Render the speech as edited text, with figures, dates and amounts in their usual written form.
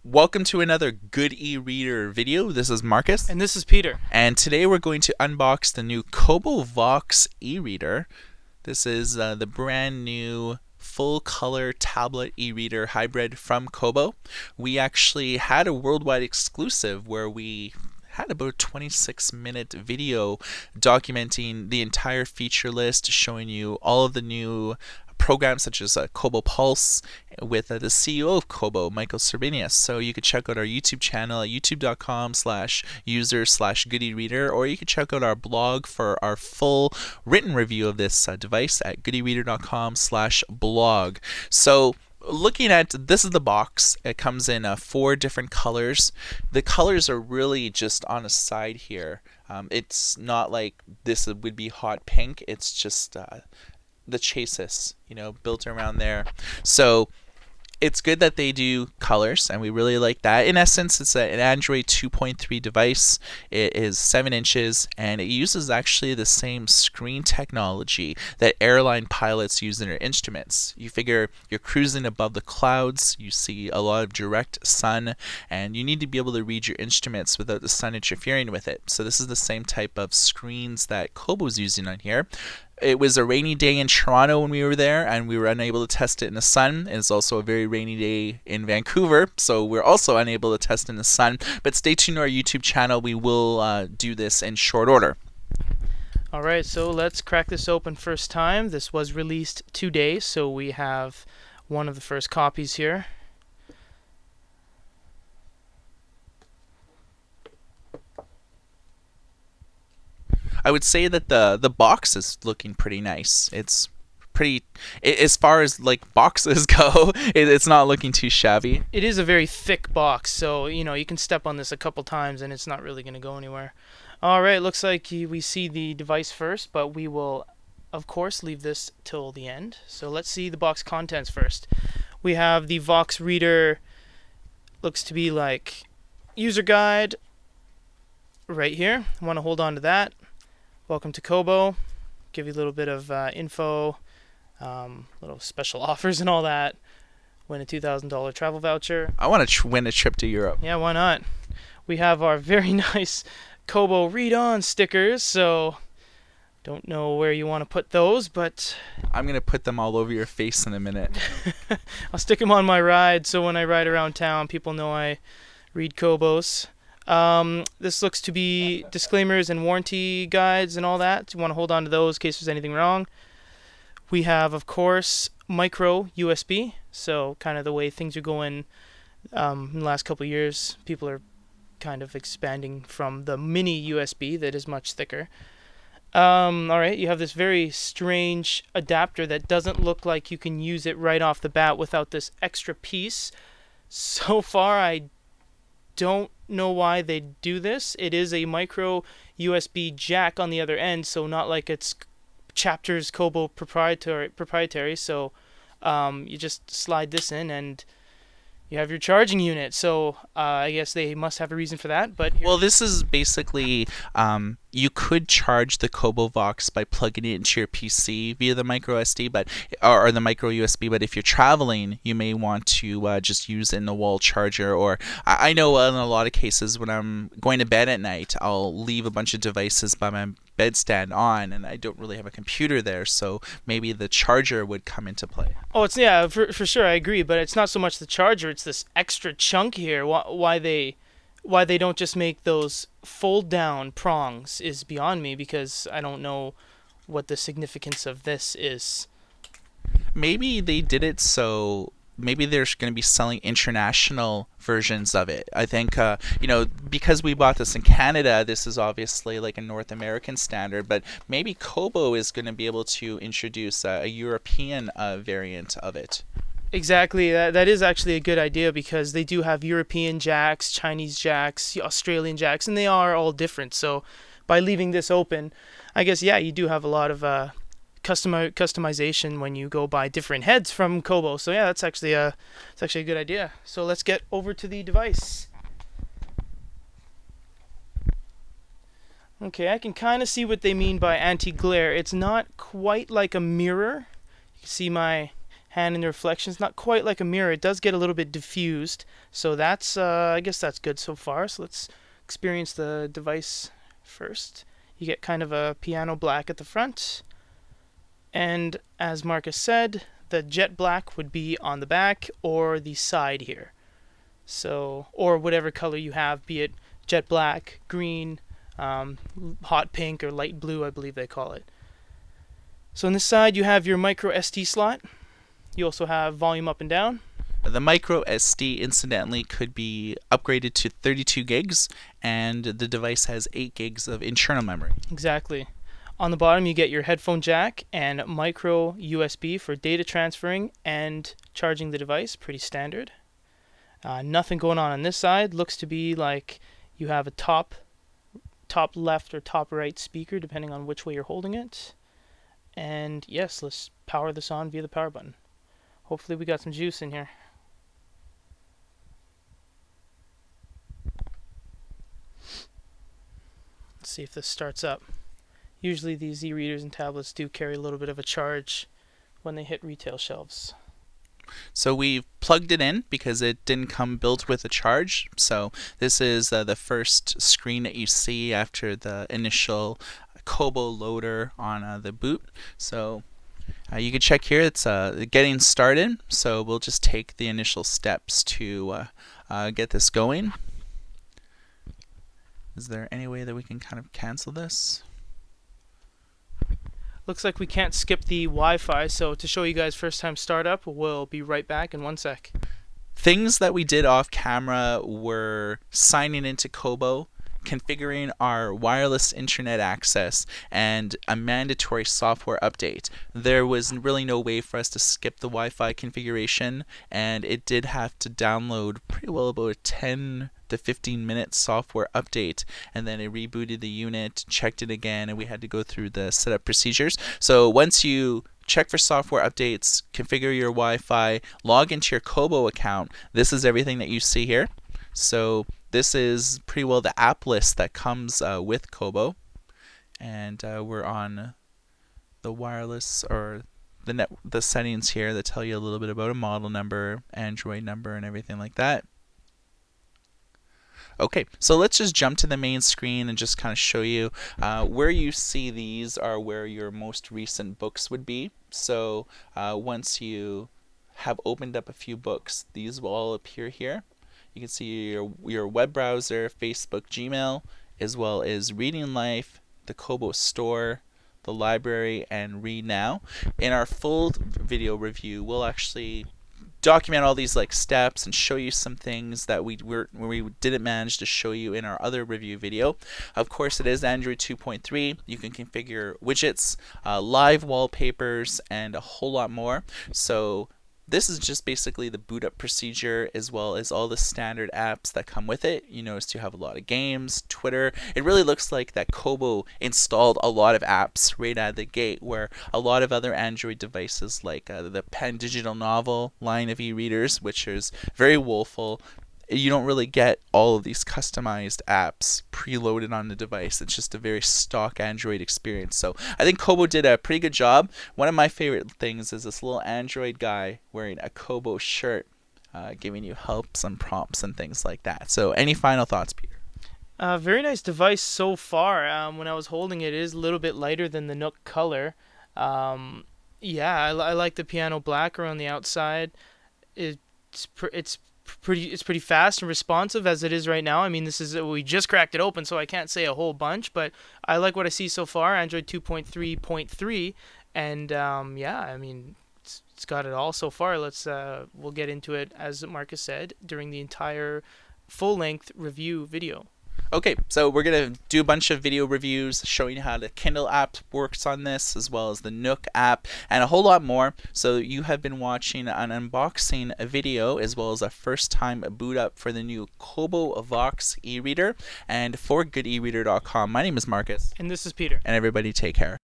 Welcome to another Good e-reader video. This is Marcus. And this is Peter. And today we're going to unbox the new Kobo Vox e-reader. This is the brand new full color tablet e-reader hybrid from Kobo. We actually had a worldwide exclusive where we had about a 26-minute video documenting the entire feature list, showing you all of the new programs such as Kobo Pulse with the CEO of Kobo, Michael Serbinius. So you could check out our YouTube channel at youtube.com/user/goodereader, or you could check out our blog for our full written review of this device at goodereader.com/blog. So looking at this is the box. It comes in 4 different colors. The colors are really just on a side here. It's not like this would be hot pink. It's just the chassis, built around there. So it's good that they do colors, and we really like that. In essence, it's an Android 2.3 device. It is 7 inches, and it uses actually the same screen technology that airline pilots use in their instruments. You figure you're cruising above the clouds, you see a lot of direct sun, and you need to be able to read your instruments without the sun interfering with it. So this is the same type of screens that Kobo's using on here. It was a rainy day in Toronto when we were there, and we were unable to test it in the sun. It's also a very rainy day in Vancouver, so we're also unable to test in the sun. But stay tuned to our YouTube channel. We will do this in short order. Alright, so let's crack this open first time. This was released today, so we have one of the first copies here. I would say that the box is looking pretty nice. It's pretty, as far as like boxes go, it's not looking too shabby. It is a very thick box, so you can step on this a couple times and it's not really going to go anywhere. Alright, looks like we see the device first, but we will of course leave this till the end. So let's see the box contents first. We have the Vox reader, looks to be like user guide right here. I want to hold on to that. Welcome to Kobo. Give you a little bit of info, little special offers and all that. Win a $2,000 travel voucher. I want to win a trip to Europe. Yeah, why not? We have our very nice Kobo Read On stickers, so don't know where you want to put those, but I'm going to put them all over your face in a minute. I'll stick them on my ride, so when I ride around town, people know I read Kobos. This looks to be disclaimers and warranty guides and all that. You want to hold on to those in case there's anything wrong. We have, of course, micro USB. So kind of the way things are going in the last couple of years, people are kind of expanding from the mini USB that is much thicker. Alright, you have this very strange adapter that doesn't look like you can use it right off the bat without this extra piece. So far, I don't know why they do this. It is a micro USB jack on the other end, so not like it's Chapters Kobo proprietary. So you just slide this in and you have your charging unit. So I guess they must have a reason for that. But well, this is basically you could charge the Kobo Vox by plugging it into your PC via the micro SD, or the micro USB. But if you're traveling, you may want to just use in the wall charger. Or I know in a lot of cases when I'm going to bed at night, I'll leave a bunch of devices by my bedstand on, and I don't really have a computer there, so maybe the charger would come into play. Oh, it's for sure, I agree, but it's not so much the charger, it's this extra chunk here. Why they don't just make those fold down prongs is beyond me, because I don't know what the significance of this is. Maybe they did it so maybe they're going to be selling international versions of it. I think, because we bought this in Canada, this is obviously like a North American standard, but maybe Kobo is going to be able to introduce a European variant of it. Exactly, that is actually a good idea, because they do have European jacks, Chinese jacks, Australian jacks, and they are all different. So by leaving this open, I guess, yeah, you do have a lot of customization when you go buy different heads from Kobo. So yeah, that's actually a good idea. So let's get over to the device. Okay, I can kind of see what they mean by anti-glare. It's not quite like a mirror. You can see my hand in the reflection. It's not quite like a mirror. It does get a little bit diffused. So that's, I guess that's good so far. So let's experience the device first. You get kind of a piano black at the front. And as Marcus said, the jet black would be on the back or the side here. So, or whatever color you have, be it jet black, green, hot pink, or light blue, I believe they call it. So on this side you have your micro SD slot. You also have volume up and down. The micro SD incidentally could be upgraded to 32 gigs, and the device has 8 gigs of internal memory. Exactly. On the bottom you get your headphone jack and micro USB for data transferring and charging the device, pretty standard. Nothing going on this side. Looks to be like you have a top left or top right speaker depending on which way you're holding it. And yes, let's power this on via the power button. Hopefully we got some juice in here. Let's see if this starts up. Usually these e-readers and tablets do carry a little bit of a charge when they hit retail shelves. So we've plugged it in because it didn't come built with a charge. So this is the first screen that you see after the initial Kobo loader on the boot. So you can check here, it's getting started. So we'll just take the initial steps to get this going. Is there any way that we can kind of cancel this? Looks like we can't skip the Wi-Fi, so to show you guys first time startup, we'll be right back in 1 sec. Things that we did off camera were signing into Kobo, configuring our wireless internet access, and a mandatory software update. There was really no way for us to skip the Wi-Fi configuration, and it did have to download pretty well about a 10 to 15 minute software update, and then it rebooted the unit, checked it again, and we had to go through the setup procedures. So once you check for software updates, configure your Wi-Fi, log into your Kobo account, this is everything that you see here. So this is pretty well the app list that comes with Kobo, and we're on the wireless or the settings here that tell you a little bit about a model number, Android number, and everything like that. Okay, so let's just jump to the main screen and just kind of show you where you see these are where your most recent books would be. So once you have opened up a few books, these will all appear here. You can see your web browser, Facebook, Gmail, as well as Reading Life, the Kobo store, the library, and Read Now. In our full video review, we'll actually document all these like steps and show you some things that we didn't manage to show you in our other review video. Of course, it is Android 2.3. You can configure widgets, live wallpapers, and a whole lot more. So this is just basically the boot up procedure as well as all the standard apps that come with it. You notice you have a lot of games, Twitter. It really looks like that Kobo installed a lot of apps right out of the gate, where a lot of other Android devices like the Pen Digital Novel line of e-readers, which is very woeful, you don't really get all of these customized apps preloaded on the device. It's just a very stock Android experience. So I think Kobo did a pretty good job. One of my favorite things is this little Android guy wearing a Kobo shirt, giving you helps and prompts and things like that. So any final thoughts, Peter? Very nice device so far. When I was holding it, it is a little bit lighter than the Nook color. Yeah, I like the piano black around the outside. It's pretty fast and responsive as it is right now. I mean, we just cracked it open, so I can't say a whole bunch, but I like what I see so far. Android 2.3.3, and yeah, I mean, it's got it all so far. We'll get into it, as Marcus said, during the entire full-length review video. Okay, so we're going to do a bunch of video reviews showing you how the Kindle app works on this, as well as the Nook app, and a whole lot more. So you have been watching an unboxing video, as well as a first-time boot up for the new Kobo Vox e-reader. And for goodereader.com, my name is Marcus. And this is Peter. And everybody take care.